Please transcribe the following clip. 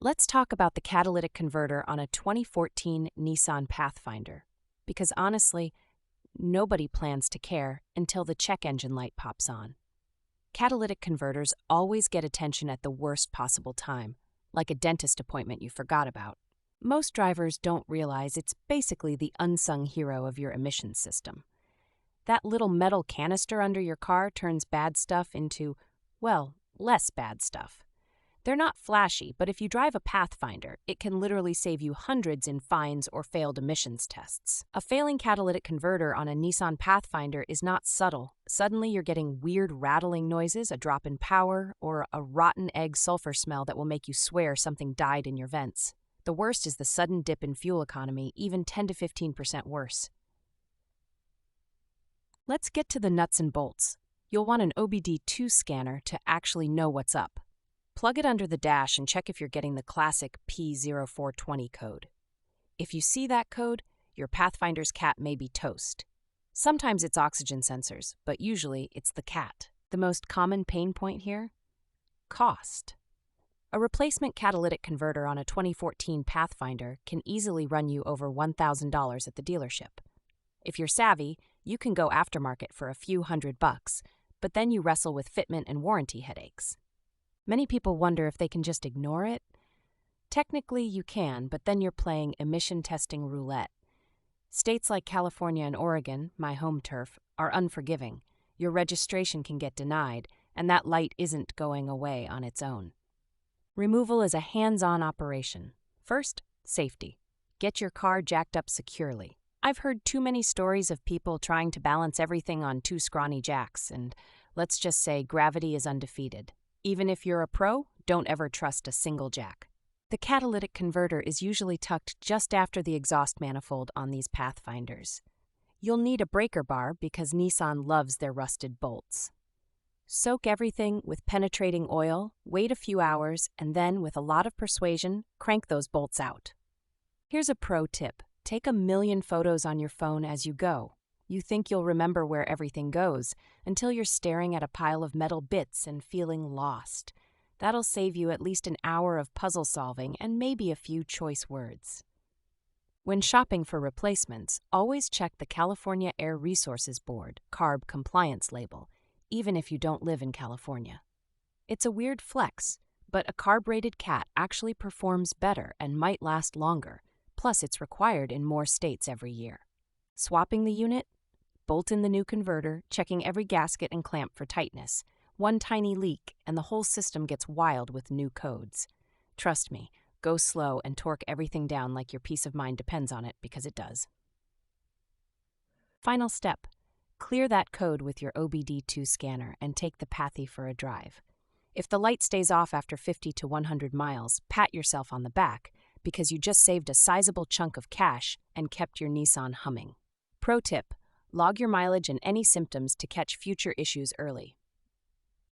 Let's talk about the catalytic converter on a 2014 Nissan Pathfinder. Because honestly, nobody plans to care until the check engine light pops on. Catalytic converters always get attention at the worst possible time, like a dentist appointment you forgot about. Most drivers don't realize it's basically the unsung hero of your emissions system. That little metal canister under your car turns bad stuff into, well, less bad stuff. They're not flashy, but if you drive a Pathfinder, it can literally save you hundreds in fines or failed emissions tests. A failing catalytic converter on a Nissan Pathfinder is not subtle. Suddenly you're getting weird rattling noises, a drop in power, or a rotten egg sulfur smell that will make you swear something died in your vents. The worst is the sudden dip in fuel economy, even 10 to 15% worse. Let's get to the nuts and bolts. You'll want an OBD2 scanner to actually know what's up. Plug it under the dash and check if you're getting the classic P0420 code. If you see that code, your Pathfinder's cat may be toast. Sometimes it's oxygen sensors, but usually it's the cat. The most common pain point here? Cost. A replacement catalytic converter on a 2014 Pathfinder can easily run you over $1,000 at the dealership. If you're savvy, you can go aftermarket for a few $100, but then you wrestle with fitment and warranty headaches. Many people wonder if they can just ignore it. Technically, you can, but then you're playing emission testing roulette. States like California and Oregon, my home turf, are unforgiving. Your registration can get denied, and that light isn't going away on its own. Removal is a hands-on operation. First, safety. Get your car jacked up securely. I've heard too many stories of people trying to balance everything on two scrawny jacks, and let's just say gravity is undefeated. Even if you're a pro, don't ever trust a single jack. The catalytic converter is usually tucked just after the exhaust manifold on these Pathfinders. You'll need a breaker bar because Nissan loves their rusted bolts. Soak everything with penetrating oil, wait a few hours, and then, with a lot of persuasion, crank those bolts out. Here's a pro tip. Take a million photos on your phone as you go. You think you'll remember where everything goes until you're staring at a pile of metal bits and feeling lost. That'll save you at least an hour of puzzle solving and maybe a few choice words. When shopping for replacements, always check the California Air Resources Board CARB compliance label, even if you don't live in California. It's a weird flex, but a CARB-rated cat actually performs better and might last longer, plus it's required in more states every year. Swapping the unit? Bolt in the new converter, checking every gasket and clamp for tightness. One tiny leak, and the whole system gets wild with new codes. Trust me, go slow and torque everything down like your peace of mind depends on it, because it does. Final step. Clear that code with your OBD2 scanner and take the Pathy for a drive. If the light stays off after 50 to 100 miles, pat yourself on the back, because you just saved a sizable chunk of cash and kept your Nissan humming. Pro tip. Log your mileage and any symptoms to catch future issues early.